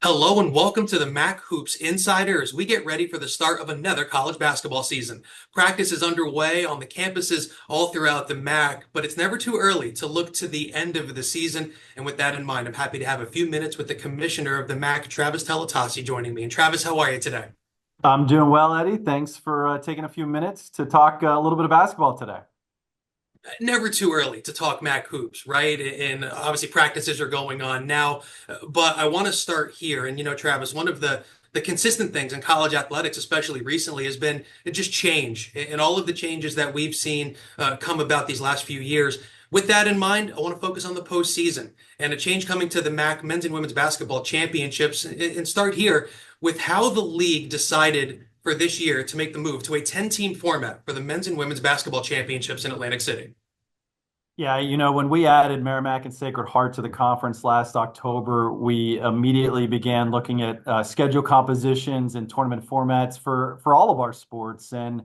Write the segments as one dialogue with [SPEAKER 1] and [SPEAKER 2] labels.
[SPEAKER 1] Hello and welcome to the MAAC Hoops Insider as we get ready for the start of another college basketball season. Practice is underway on the campuses all throughout the MAAC, but it's never too early to look to the end of the season. And with that in mind, I'm happy to have a few minutes with the commissioner of the MAAC, Travis Tellitocci, joining me. And Travis, how are you today?
[SPEAKER 2] I'm doing well, Eddie. Thanks for taking a few minutes to talk a little bit of basketball today.
[SPEAKER 1] Never too early to talk MAC hoops, right? And obviously practices are going on now, but I want to start here. And Travis, one of the consistent things in college athletics, especially recently, has been just change and all of the changes that we've seen come about these last few years. With that in mind, I want to focus on the postseason and a change coming to the MAAC Men's and Women's Basketball Championships and start here with how the league decided for this year to make the move to a 10-team format for the Men's and Women's Basketball Championships in Atlantic City.
[SPEAKER 2] Yeah, when we added Merrimack and Sacred Heart to the conference last October, we immediately began looking at schedule compositions and tournament formats for all of our sports. And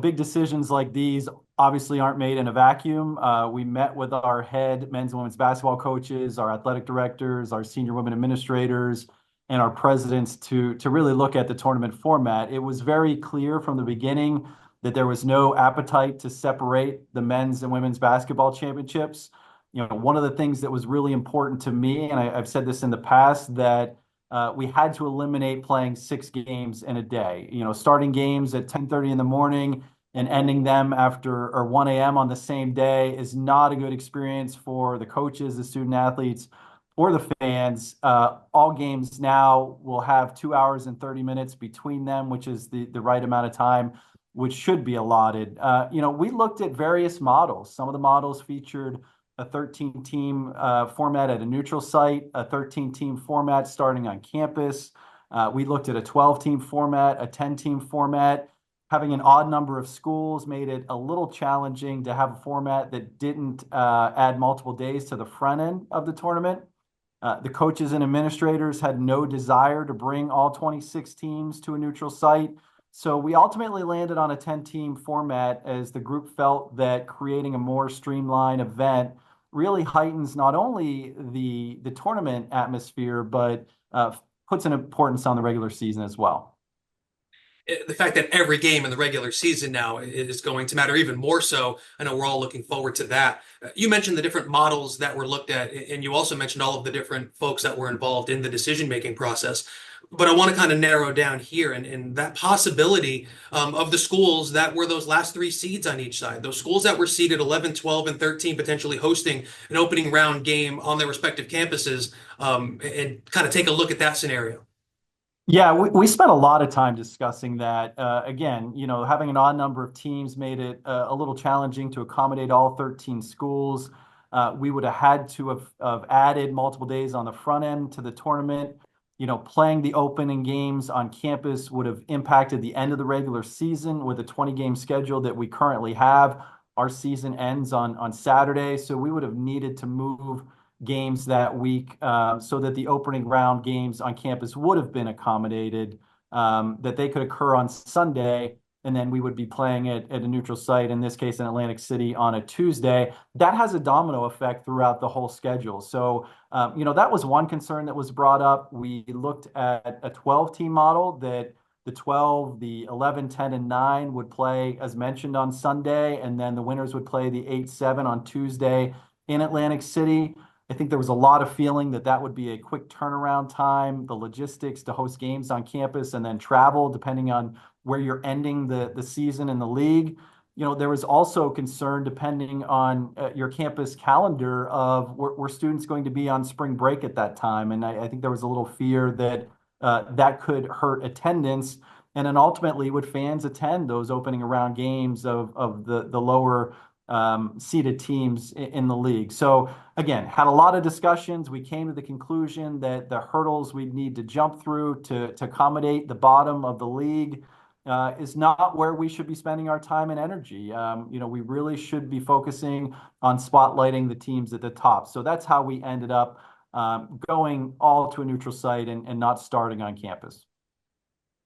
[SPEAKER 2] big decisions like these obviously aren't made in a vacuum. We met with our head men's and women's basketball coaches, our athletic directors, our senior women administrators, and our presidents to really look at the tournament format. It was very clear from the beginning that there was no appetite to separate the men's and women's basketball championships. One of the things that was really important to me, and I've said this in the past, that we had to eliminate playing 6 games in a day. Starting games at 10:30 in the morning and ending them after or 1 a.m. on the same day is not a good experience for the coaches, the student athletes, or the fans. All games now will have 2 hours and 30 minutes between them, which is the right amount of time which should be allotted. We looked at various models. Some of the models featured a 13-team format at a neutral site, a 13-team format starting on campus. We looked at a 12-team format, a 10-team format. Having an odd number of schools made it a little challenging to have a format that didn't add multiple days to the front end of the tournament. The coaches and administrators had no desire to bring all 26 teams to a neutral site. So we ultimately landed on a 10-team format as the group felt that creating a more streamlined event really heightens not only the tournament atmosphere, but puts an importance on the regular season as well.
[SPEAKER 1] The fact that every game in the regular season now is going to matter even more so. I know we're all looking forward to that. You mentioned the different models that were looked at, and you also mentioned all of the different folks that were involved in the decision-making process. But I want to kind of narrow down here and that possibility of the schools that were those last 3 seeds on each side, those schools that were seeded 11, 12, and 13, potentially hosting an opening round game on their respective campuses, and kind of take a look at that scenario.
[SPEAKER 2] Yeah, we spent a lot of time discussing that. Again, having an odd number of teams made it a little challenging to accommodate all 13 schools. We would have had to have added multiple days on the front end to the tournament. Playing the opening games on campus would have impacted the end of the regular season with a 20-game schedule that we currently have. Our season ends on Saturday, so we would have needed to move games that week so that the opening round games on campus would have been accommodated, that they could occur on Sunday, and then we would be playing it at a neutral site, in this case in Atlantic City, on a Tuesday. That has a domino effect throughout the whole schedule. So, that was one concern that was brought up. We looked at a 12-team model that the 12, the 11, 10, and 9 would play, as mentioned, on Sunday, and then the winners would play the 8, 7 on Tuesday in Atlantic City. I think there was a lot of feeling that that would be a quick turnaround time, the logistics to host games on campus and then travel, depending on where you're ending the season in the league. There was also concern, depending on your campus calendar, of were students going to be on spring break at that time. And I think there was a little fear that that could hurt attendance. And then ultimately, would fans attend those opening around games of the lower seeded teams in the league? So again, had a lot of discussions. We came to the conclusion that the hurdles we'd need to jump through to accommodate the bottom of the league is not where we should be spending our time and energy. We really should be focusing on spotlighting the teams at the top. So that's how we ended up going all to a neutral site and not starting on campus.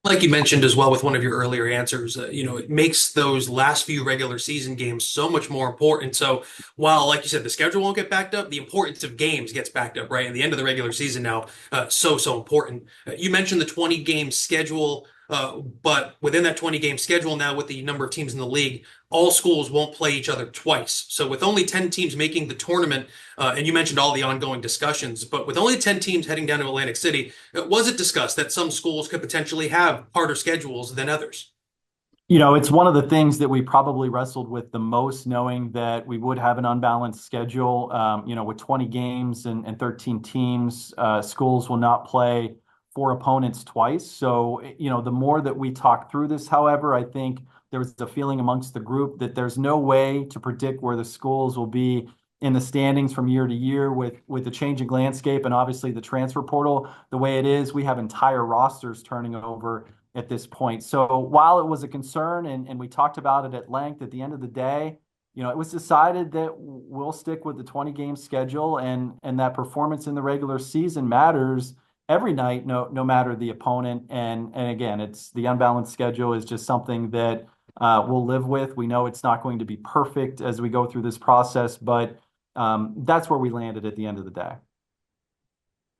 [SPEAKER 1] Like you mentioned as well with one of your earlier answers, it makes those last few regular season games so much more important. So while, like you said, the schedule won't get backed up, the importance of games gets backed up, right? And the end of the regular season now, so important. You mentioned the 20 game schedule, but within that 20 game schedule now, with the number of teams in the league, all schools won't play each other twice. So with only 10 teams making the tournament, and you mentioned all the ongoing discussions, but with only 10 teams heading down to Atlantic City, was it discussed that some schools could potentially have harder schedules than others?
[SPEAKER 2] It's one of the things that we probably wrestled with the most, knowing that we would have an unbalanced schedule. With 20 games and 13 teams, schools will not play four opponents twice. So, the more that we talk through this, however, I think there was a feeling amongst the group that there's no way to predict where the schools will be in the standings from year to year with the changing landscape and obviously the transfer portal the way it is. We have entire rosters turning over at this point. So while it was a concern and we talked about it at length, at the end of the day, it was decided that we'll stick with the 20 game schedule and that performance in the regular season matters every night, no matter the opponent. And again, it's the unbalanced schedule is just something that we'll live with. We know it's not going to be perfect as we go through this process, but that's where we landed at the end of the day.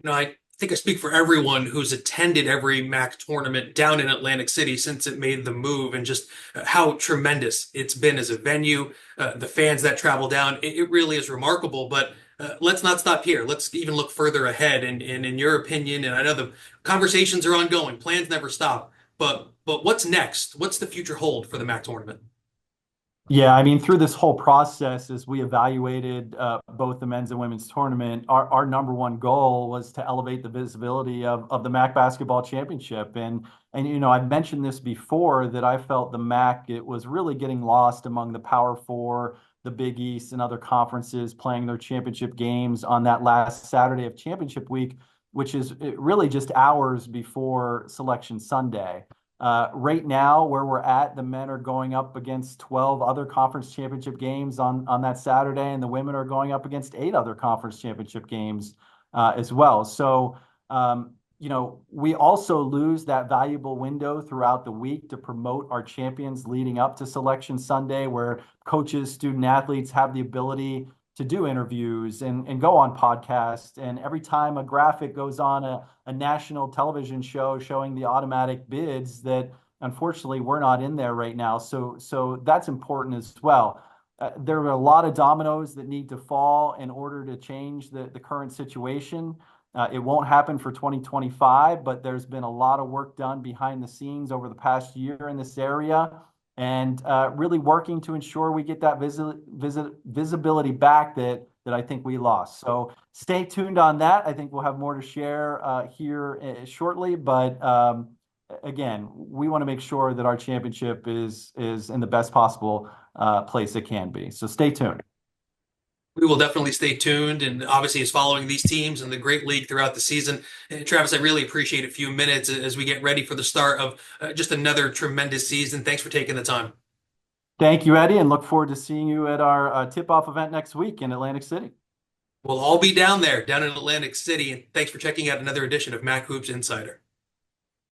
[SPEAKER 1] I think I speak for everyone who's attended every MAAC tournament down in Atlantic City since it made the move, and just how tremendous it's been as a venue, the fans that travel down. It really is remarkable. But let's not stop here. Let's even look further ahead. And in your opinion, and I know the conversations are ongoing, plans never stop. But what's next? What's the future hold for the MAAC tournament?
[SPEAKER 2] Yeah, I mean, through this whole process, as we evaluated both the men's and women's tournament, our number one goal was to elevate the visibility of the MAAC Basketball Championship. And I've mentioned this before that I felt the MAAC, it was really getting lost among the Power Four, the Big East, and other conferences playing their championship games on that last Saturday of championship week, which is really just hours before Selection Sunday. Right now, where we're at, the men are going up against 12 other conference championship games on that Saturday, and the women are going up against 8 other conference championship games as well. So, we also lose that valuable window throughout the week to promote our champions leading up to Selection Sunday, where coaches, student athletes have the ability to do interviews and go on podcasts. And every time a graphic goes on a national television show showing the automatic bids that unfortunately we're not in there right now. So that's important as well. There are a lot of dominoes that need to fall in order to change the current situation. It won't happen for 2025, but there's been a lot of work done behind the scenes over the past year in this area, and really working to ensure we get that visibility back that I think we lost. So stay tuned on that. I think we'll have more to share here shortly. But again, we want to make sure that our championship is in the best possible place it can be. So stay tuned.
[SPEAKER 1] We will definitely stay tuned, and obviously is following these teams and the great league throughout the season. Travis, I really appreciate a few minutes as we get ready for the start of just another tremendous season. Thanks for taking the time.
[SPEAKER 2] Thank you, Eddie, and look forward to seeing you at our tip-off event next week in Atlantic City.
[SPEAKER 1] We'll all be down there, down in Atlantic City, and thanks for checking out another edition of MAAC Hoops Insider.